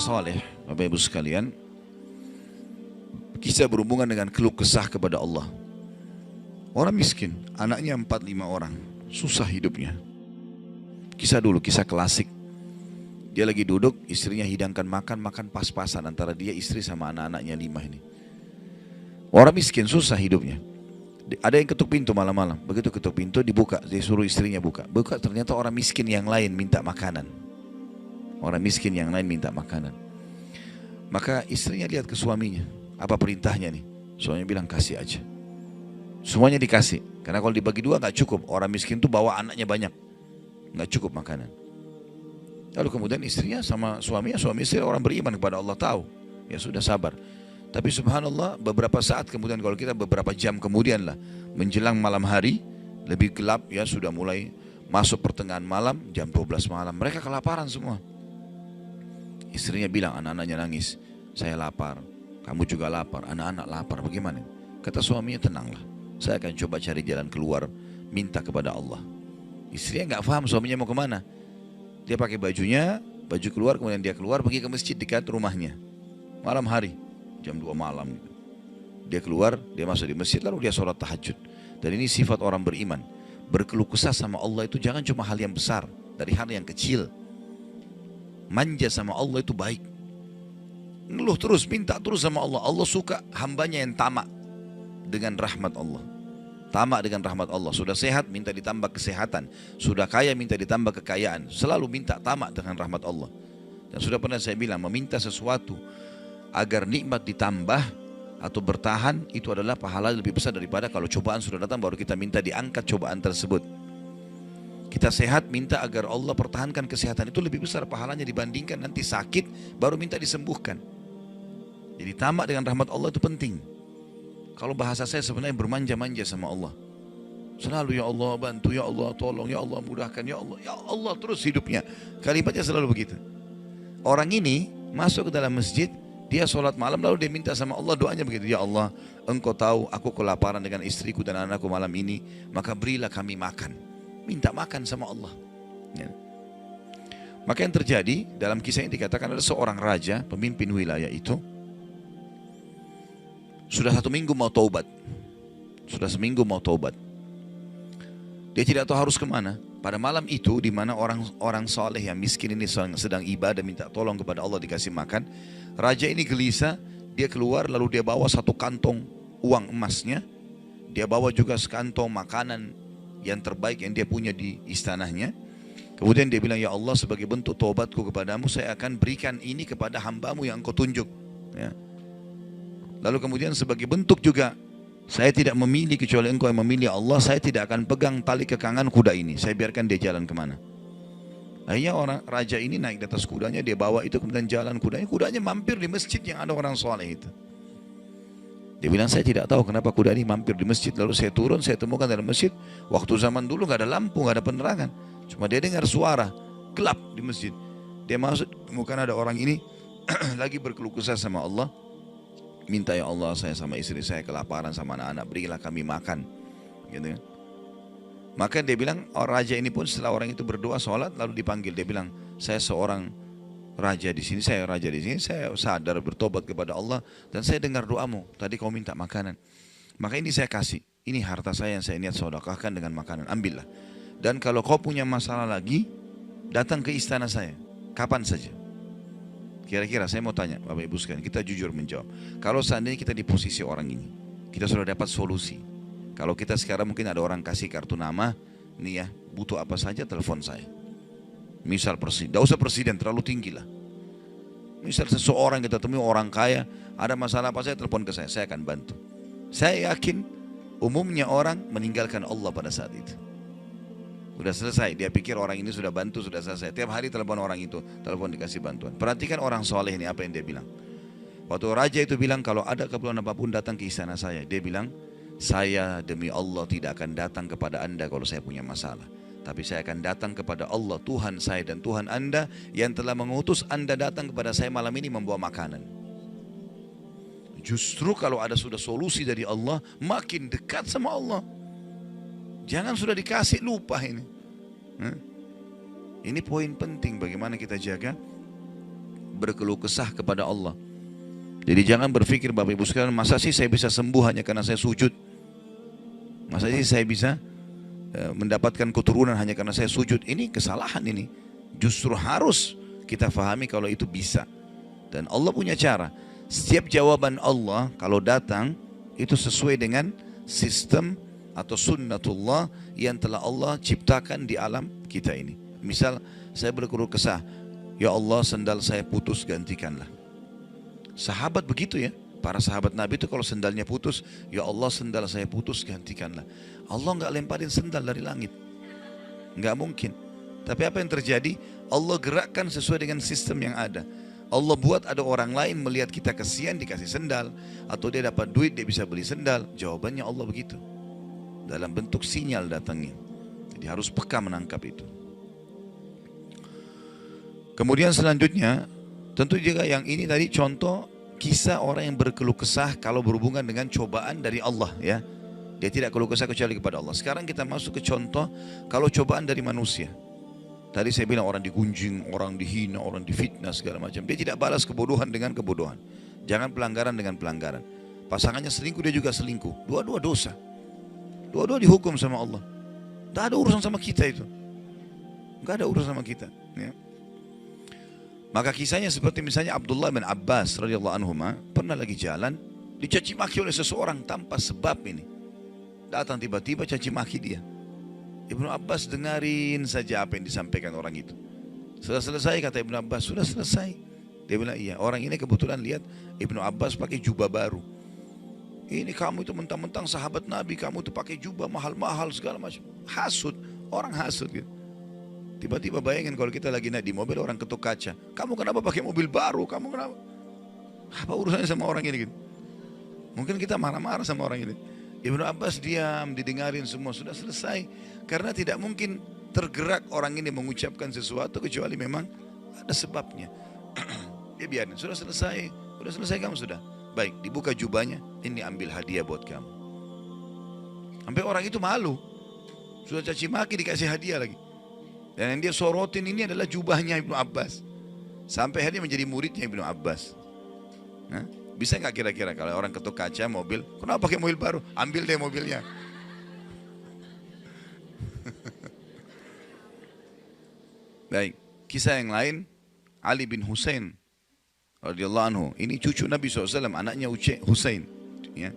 saleh, Bapak Ibu sekalian, kisah berhubungan dengan keluh kesah kepada Allah. Orang miskin, anaknya 4-5 orang, susah hidupnya. Kisah dulu, kisah klasik. Dia lagi duduk, istrinya hidangkan makan, makan pas-pasan antara dia, istri sama anak-anaknya 5 ini. Orang miskin, susah hidupnya. Ada yang ketuk pintu malam-malam, begitu ketuk pintu dibuka, dia suruh istrinya buka. Buka, ternyata orang miskin yang lain minta makanan. Orang miskin yang lain minta makanan. Maka istrinya lihat ke suaminya, apa perintahnya nih? Suaminya bilang kasih aja. Semuanya dikasih, karena kalau dibagi 2 gak cukup. Orang miskin tuh bawa anaknya banyak, gak cukup makanan. Lalu kemudian istrinya sama suaminya, suami istri orang beriman kepada Allah, tahu. Ya sudah, sabar. Tapi subhanallah, beberapa saat kemudian, kalau kita beberapa jam kemudian lah, menjelang malam hari, lebih gelap ya, sudah mulai masuk pertengahan malam, jam 12 malam, mereka kelaparan semua. Istrinya bilang, anak-anaknya nangis, saya lapar, kamu juga lapar, anak-anak lapar, bagaimana? Kata suaminya, tenanglah, saya akan coba cari jalan keluar, minta kepada Allah. Istrinya gak paham suaminya mau kemana. Dia pakai bajunya, baju keluar, kemudian dia keluar pergi ke masjid dekat rumahnya. Malam hari, jam 2 malam. Dia keluar, dia masuk di masjid, lalu dia sholat tahajud. Dan ini sifat orang beriman. Berkeluh kesah sama Allah itu jangan cuma hal yang besar, dari hal yang kecil. Manja sama Allah itu baik. Ngeluh terus, minta terus sama Allah. Allah suka hambanya yang tamak dengan rahmat Allah. Tamak dengan rahmat Allah. Sudah sehat, minta ditambah kesehatan. Sudah kaya, minta ditambah kekayaan. Selalu minta tamak dengan rahmat Allah. Dan sudah pernah saya bilang, meminta sesuatu agar nikmat ditambah atau bertahan, itu adalah pahala lebih besar daripada kalau cobaan sudah datang baru kita minta diangkat cobaan tersebut. Kita sehat, minta agar Allah pertahankan kesehatan, itu lebih besar pahalanya dibandingkan nanti sakit baru minta disembuhkan. Jadi tamak dengan rahmat Allah itu penting. Kalau bahasa saya sebenarnya bermanja-manja sama Allah. Selalu ya Allah bantu, ya Allah tolong, ya Allah mudahkan, ya Allah terus hidupnya. Kalimatnya selalu begitu. Orang ini masuk ke dalam masjid, dia sholat malam lalu dia minta sama Allah, doanya begitu. Ya Allah, engkau tahu aku kelaparan dengan istriku dan anakku malam ini, maka berilah kami makan. Minta makan sama Allah. Ya. Maka yang terjadi dalam kisah ini dikatakan ada seorang raja, pemimpin wilayah itu, sudah 1 minggu mau taubat. Sudah seminggu mau taubat. Dia tidak tahu harus kemana. Pada malam itu, di mana orang soleh yang miskin ini sedang ibadah, minta tolong kepada Allah dikasih makan. Raja ini gelisah, dia keluar lalu dia bawa 1 kantong uang emasnya. Dia bawa juga sekantong makanan yang terbaik yang dia punya di istananya. Kemudian dia bilang, ya Allah, sebagai bentuk taubatku kepadamu, saya akan berikan ini kepada hambamu yang engkau tunjuk. Ya. Lalu kemudian sebagai bentuk juga, saya tidak memilih kecuali engkau yang memilih Allah, saya tidak akan pegang tali kekangan kuda ini, saya biarkan dia jalan kemana. Akhirnya orang raja ini naik di atas kudanya, dia bawa itu kemudian jalan kudanya mampir di masjid yang ada orang soleh itu. Dia bilang, saya tidak tahu kenapa kuda ini mampir di masjid, lalu saya turun, saya temukan dalam masjid, waktu zaman dulu gak ada lampu, gak ada penerangan, cuma dia dengar suara, gelap di masjid. Dia masuk, temukan ada orang ini lagi berkeluh kesah sama Allah. Minta, ya Allah, saya sama istri saya kelaparan sama anak-anak, berilah kami makan, gitu kan. Maka dia bilang, raja ini pun setelah orang itu berdoa sholat lalu dipanggil, dia bilang, saya seorang raja di sini, saya sadar bertobat kepada Allah dan saya dengar doamu, tadi kau minta makanan, maka ini saya kasih, ini harta saya yang saya niat sedekahkan dengan makanan, ambillah. Dan kalau kau punya masalah lagi, datang ke istana saya, kapan saja. Kira-kira saya mau tanya Bapak Ibu sekalian, kita jujur menjawab. Kalau seandainya kita di posisi orang ini, kita sudah dapat solusi. Kalau kita sekarang mungkin ada orang kasih kartu nama, nih ya, butuh apa saja telepon saya. Misal presiden, tidak usah presiden, terlalu tinggi lah. Misal seseorang kita temui orang kaya, ada masalah apa saya telepon ke saya akan bantu. Saya yakin umumnya orang meninggalkan Allah pada saat itu. Sudah selesai, dia pikir orang ini sudah bantu, sudah selesai. Tiap hari telepon orang itu, telepon dikasih bantuan. Perhatikan orang soleh ini apa yang dia bilang. Waktu raja itu bilang, kalau ada keperluan apapun datang ke istana saya. Dia bilang, saya demi Allah tidak akan datang kepada anda kalau saya punya masalah. Tapi saya akan datang kepada Allah, Tuhan saya dan Tuhan anda, yang telah mengutus anda datang kepada saya malam ini membawa makanan. Justru kalau ada sudah solusi dari Allah, makin dekat sama Allah. Jangan sudah dikasih lupa ini. Ini poin penting bagaimana kita jaga berkeluh kesah kepada Allah. Jadi jangan berpikir Bapak Ibu sekalian, masa sih saya bisa sembuh hanya karena saya sujud? Masa sih saya bisa mendapatkan keturunan hanya karena saya sujud? Ini kesalahan ini. Justru harus kita fahami kalau itu bisa. Dan Allah punya cara. Setiap jawaban Allah kalau datang itu sesuai dengan sistem atau sunnatullah yang telah Allah ciptakan di alam kita ini. Misal saya berkeluh kesah, ya Allah sendal saya putus, gantikanlah. Sahabat begitu ya, para sahabat Nabi itu kalau sendalnya putus, ya Allah sendal saya putus, gantikanlah. Allah nggak lemparin sendal dari langit, nggak mungkin. Tapi apa yang terjadi? Allah gerakkan sesuai dengan sistem yang ada. Allah buat ada orang lain melihat kita kesian dikasih sendal, atau dia dapat duit dia bisa beli sendal. Jawabannya Allah begitu, dalam bentuk sinyal datangnya. Jadi harus peka menangkap itu. Kemudian selanjutnya, tentu juga yang ini tadi contoh kisah orang yang berkeluh kesah kalau berhubungan dengan cobaan dari Allah ya. Dia tidak keluh kesah kecuali kepada Allah. Sekarang kita masuk ke contoh kalau cobaan dari manusia. Tadi saya bilang orang digunjing, orang dihina, orang difitnah segala macam. Dia tidak balas kebodohan dengan kebodohan. Jangan pelanggaran dengan pelanggaran. Pasangannya selingkuh, dia juga selingkuh. Dua-dua dosa. Dua-dua dihukum sama Allah. Tidak ada urusan sama kita itu. Tidak ada urusan sama kita. Ya. Maka kisahnya seperti misalnya Abdullah bin Abbas radhiyallahu anhu pernah lagi jalan dicaci maki oleh seseorang tanpa sebab ini. Datang tiba-tiba caci maki dia. Ibnu Abbas dengarin saja apa yang disampaikan orang itu. Sudah selesai kata Ibnu Abbas, sudah selesai. Dia bilang iya, orang ini kebetulan lihat Ibnu Abbas pakai jubah baru. Ini kamu itu mentang-mentang sahabat Nabi, kamu itu pakai jubah mahal-mahal segala macam. Hasud, orang hasud gitu. Tiba-tiba bayangin kalau kita lagi naik di mobil orang ketuk kaca. Kamu kenapa pakai mobil baru? Kamu kenapa? Apa urusannya sama orang ini gitu? Mungkin kita marah-marah sama orang ini. Ibnu Abbas diam, didengarin semua, sudah selesai. Karena tidak mungkin tergerak orang ini mengucapkan sesuatu kecuali memang ada sebabnya. Dia biarin, sudah selesai kamu sudah. Baik, dibuka jubahnya, ini ambil hadiah buat kamu. Sampai orang itu malu. Sudah caci maki dikasih hadiah lagi. Dan yang dia sorotin ini adalah jubahnya Ibnu Abbas. Sampai akhirnya menjadi muridnya Ibnu Abbas. Nah, bisa nggak kira-kira kalau orang ketuk kaca mobil, kenapa pakai mobil baru? Ambil deh mobilnya. Baik, kisah yang lain, Ali bin Husain radhiyallahu anhu. Ini cucu Nabi SAW, anaknya Husain. Ya,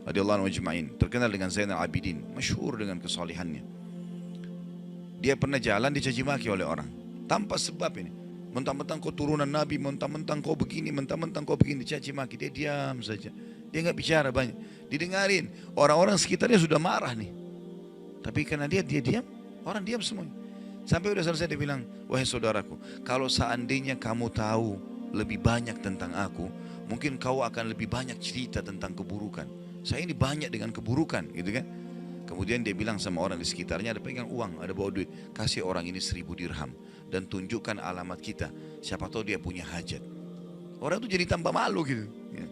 radhiyallahu anhu ajma'in. Terkenal dengan Zainal Abidin, masyhur dengan kesalihannya. Dia pernah jalan dicaci maki oleh orang tanpa sebab ini. Mentang-mentang kau turunan Nabi, mentang-mentang kau begini, mentang-mentang kau begini, dicaci maki. Dia diam saja. Dia nggak bicara banyak. Didengarin. Orang-orang sekitarnya sudah marah nih. Tapi karena dia diam, orang diam semuanya. Sampai udah selesai dia bilang, wahai saudaraku, kalau seandainya kamu tahu lebih banyak tentang aku, mungkin kau akan lebih banyak cerita tentang keburukan. Saya ini banyak dengan keburukan, gitu kan? Kemudian dia bilang sama orang di sekitarnya, ada pegang uang, ada bawa duit, kasih orang ini 1000 dirham dan tunjukkan alamat kita, siapa tahu dia punya hajat. Orang itu jadi tambah malu gitu ya.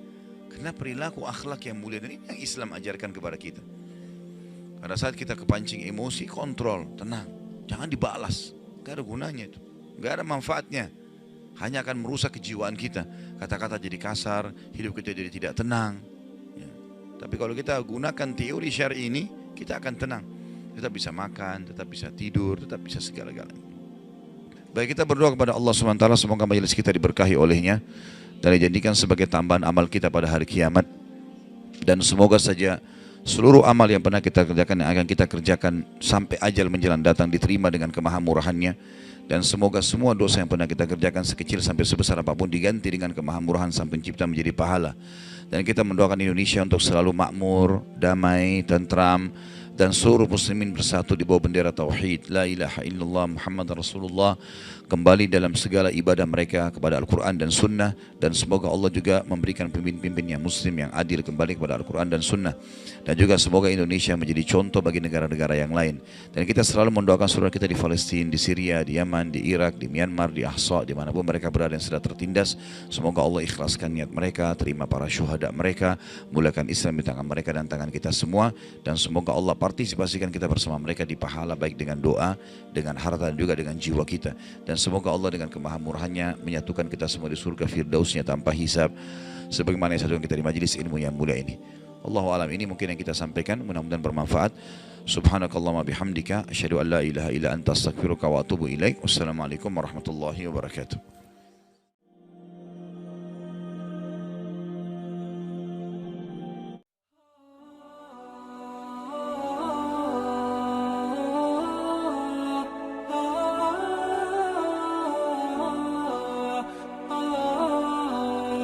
Karena perilaku akhlak yang mulia, dan ini yang Islam ajarkan kepada kita. Pada saat kita kepancing emosi, kontrol, tenang, jangan dibalas, gak ada gunanya itu, gak ada manfaatnya, hanya akan merusak kejiwaan kita. Kata-kata jadi kasar, hidup kita jadi tidak tenang ya. Tapi kalau kita gunakan teori syar'i ini, kita akan tenang, tetap bisa makan, tetap bisa tidur, tetap bisa segala-galanya. Baik, kita berdoa kepada Allah SWT, semoga majelis kita diberkahi olehnya dan dijadikan sebagai tambahan amal kita pada hari kiamat. Dan semoga saja seluruh amal yang pernah kita kerjakan, yang akan kita kerjakan sampai ajal menjelang datang, diterima dengan kemahamurahannya. Dan semoga semua dosa yang pernah kita kerjakan sekecil sampai sebesar apapun diganti dengan kemahamurahan Sang Pencipta menjadi pahala. Dan kita mendoakan Indonesia untuk selalu makmur, damai, tentram, dan seluruh muslimin bersatu di bawah bendera tauhid la ilaha illallah Muhammad Rasulullah, kembali dalam segala ibadah mereka kepada Al-Quran dan Sunnah. Dan semoga Allah juga memberikan pemimpin-pemimpin yang muslim, yang adil, kembali kepada Al-Quran dan Sunnah. Dan juga semoga Indonesia menjadi contoh bagi negara-negara yang lain. Dan kita selalu mendoakan saudara kita di Palestina, di Syria, di Yaman, di Irak, di Myanmar, di Ahsa, dimanapun mereka berada yang sudah tertindas. Semoga Allah ikhlaskan niat mereka, terima para syuhada mereka, mulakan Islam di tangan mereka dan tangan kita semua. Dan semoga Allah partisipasikan kita bersama mereka di pahala, baik dengan doa, dengan harta, dan juga dengan jiwa kita. Dan Dan semoga Allah dengan kemahamurahannya menyatukan kita semua di surga firdausnya tanpa hisab, sebagaimana yang satukan kita di majelis ilmu yang mulia ini. Allahu alam, ini mungkin yang kita sampaikan, mudah-mudahan bermanfaat. Subhanakallahumma bihamdika asyhadu an la ilaha illa anta astaghfiruka wa atubu ilaik. Wassalamualaikum warahmatullahi wabarakatuh.